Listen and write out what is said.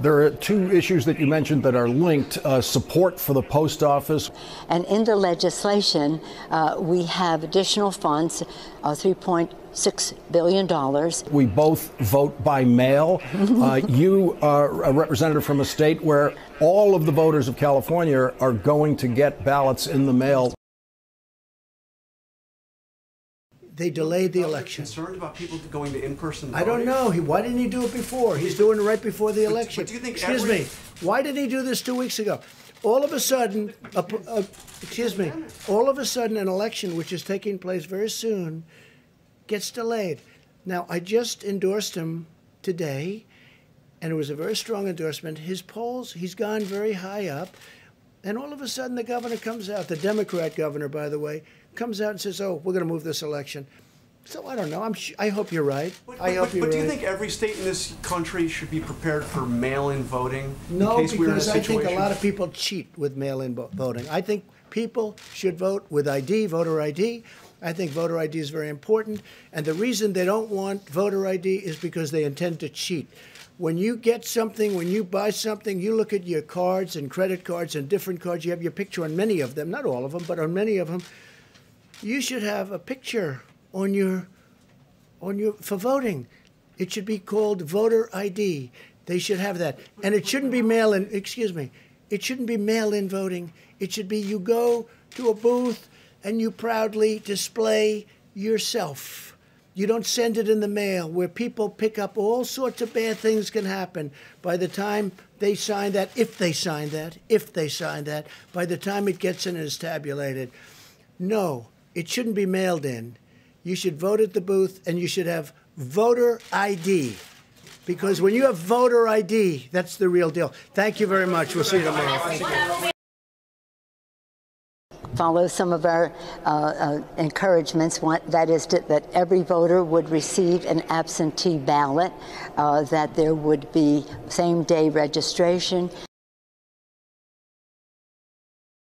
There are two issues that you mentioned that are linked, support for the post office. And in the legislation, we have additional funds, $3.6 billion. We both vote by mail. You are a representative from a state where all of the voters of California are going to get ballots in the mail. They delayed the election. Concerned about people going to in-person voting? I don't know. Why didn't he do it before? He's doing it right before the election. But do you think Excuse me. Why did he do this 2 weeks ago? All of a sudden, all of a sudden an election which is taking place very soon gets delayed. Now, I just endorsed him today, and it was a very strong endorsement. His polls, he's gone very high up, and all of a sudden the governor comes out, the Democrat governor, by the way, comes out and says, oh, we're going to move this election. So I don't know. I hope you're right. But do you think every state in this country should be prepared for mail-in voting? No, in case we're in a because I think situation? a lot of people cheat with mail-in voting. I think people should vote with ID, voter ID. I think voter ID is very important. And the reason they don't want voter ID is because they intend to cheat. When you get something, when you buy something, you look at your cards and credit cards and different cards. You have your picture on many of them, not all of them, but on many of them. You should have a picture on your for voting. It should be called voter ID. They should have that. And it shouldn't be mail-in, excuse me, it shouldn't be mail-in voting. It should be you go to a booth and you proudly display yourself. You don't send it in the mail where people pick up all sorts of bad things can happen by the time they sign that, if they sign that, by the time it gets in and is tabulated. No. It shouldn't be mailed in. You should vote at the booth, and you should have voter ID. Because when you have voter ID, that's the real deal. Thank you very much. We'll see you tomorrow. Follow some of our encouragements. That is that every voter would receive an absentee ballot, that there would be same-day registration,